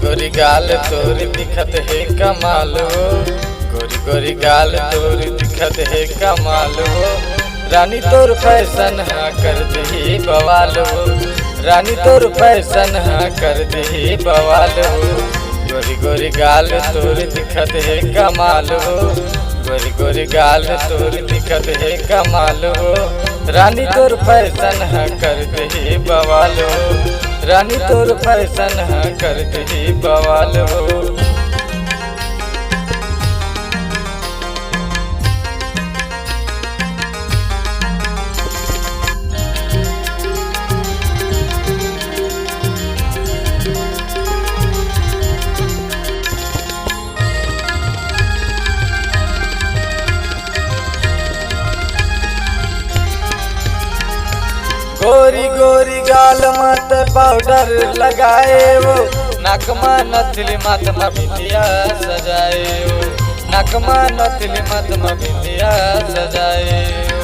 गोरी गाल तोर दिखत है कमाल हो, गोरी गोरी गाल तोर दिखत है कमाल हो। रानी तोर फैशन हाँ कर दही बवाल हो, रानी तोर फैशन हाँ कर दही बवाल हो। गोरी गोरी गाल तोर दिखत है कमाल हो, गोरी गोरी गाल तोर दिखत है कमाल हो। रानी तोर फैशन हाँ कर दही बवाल हो, रानी तोर फैशन हाँ कर दही बवाल हो। गोरी गोरी गाल मत पाउडर लगाए वो, नकमा नथली मतमा बिंदिया सजाए वो, नकमा नथली मतमा बिंदिया सजाए वो।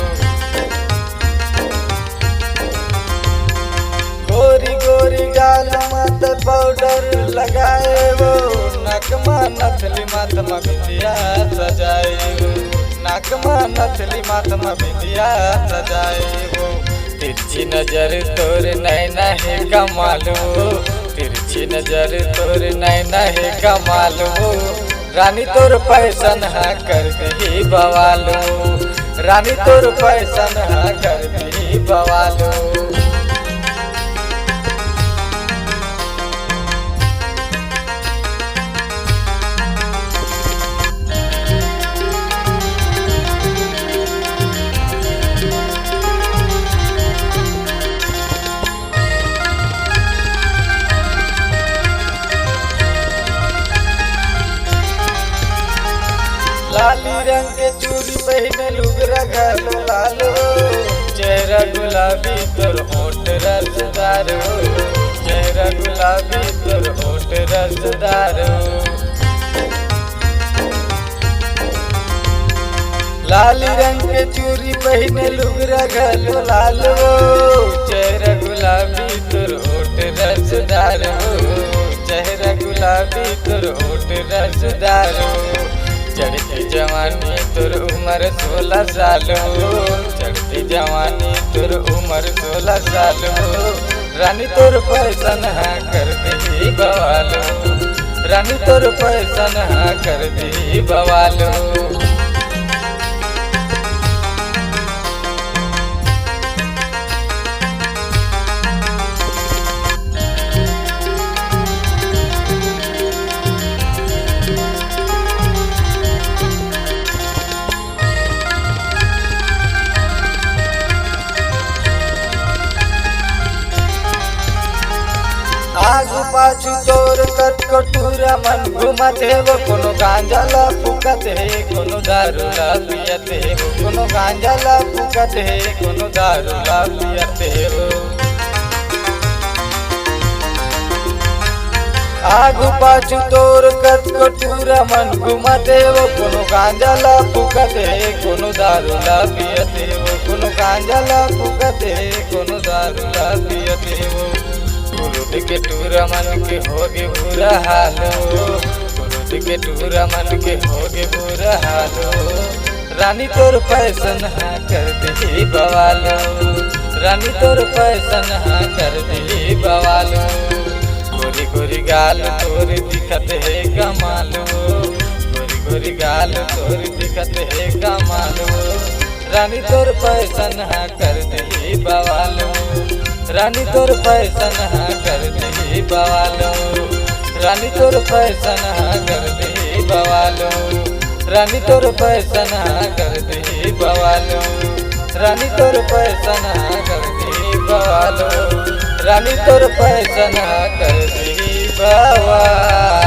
गोरी गोरी गाल मत पाउडर लगाए वो, नकमा नथली मतमा बिंदिया सजाए वो, नकमा नथली मतमा बिंदिया सजाए वो। तिरछी नजर तोर नैना है कमाल हो, तिरछी नजर तोर नैना है कमाल हो। रानी तोर फैशन हाँ कर दही बवाल हो, रानी तोर फैशन हाँ कर दही बवाल हो। लाली रंग के चूड़ी पहने लुगरा घालो लालो, चेहरा गुलाबी तोर होठ रसदार हो, चेहरा गुलाबी तोर होठ रसदार हो। लाली रंग के चूड़ी पहने लुगरा घालो लालो, चेहरा गुलाबी तोर होठ रसदार हो, चेहरा गुलाबी तोर होठ रसदार हो। चढ़ती जवानी तोर उम्र 16 साल हो, चढ़ती जवानी तोर उम्र 16 साल हो। रानी तोर फैशन हाँ कर दही बवाल हो, रानी तोर फैशन हाँ कर दही बवाल हो। आगू पाछू तोर कट कटूरा मन घुमत है वो, कोनो गांजा ला फुकत है, कोनो दारू ला पियत है वो, कोनो गांजा ला फुकत है, कोनो दारू ला पियत है वो। आगू पाछू तोर कट कटूरा मन घुमत है वो, कोनो गांजा ला फुकत है, कोनो दारू ला पियत है वो, कोनो गांजा ला फुकत है, कोनो दारू ला पियत है वो। कुरुद के टूरा मन के होगे बुरा हाल हो, कुरुद के टूरा मन के होगे बुरा हाल हो। रानी तोर फैशन हाँ कर दही बवाल हो, रानी तोर फैशन हाँ कर दही बवाल हो। गोरी गोरी गाल तोर दिखत है कमाल हो, गोरी गोरी गाल तोर दिखत है कमाल हो। रानी तोर फैशन हाँ कर दही बवाल हो, रानी तोर फैशन हाँ कर दही बवाल हो, रानी तोर फैशन हाँ कर दही बवाल हो, रानी तोर फैशन हाँ कर दही बवाल हो, रानी तोर फैशन हाँ कर दही बवाल हो, रानी तोर फैशन हाँ कर दही बवाल।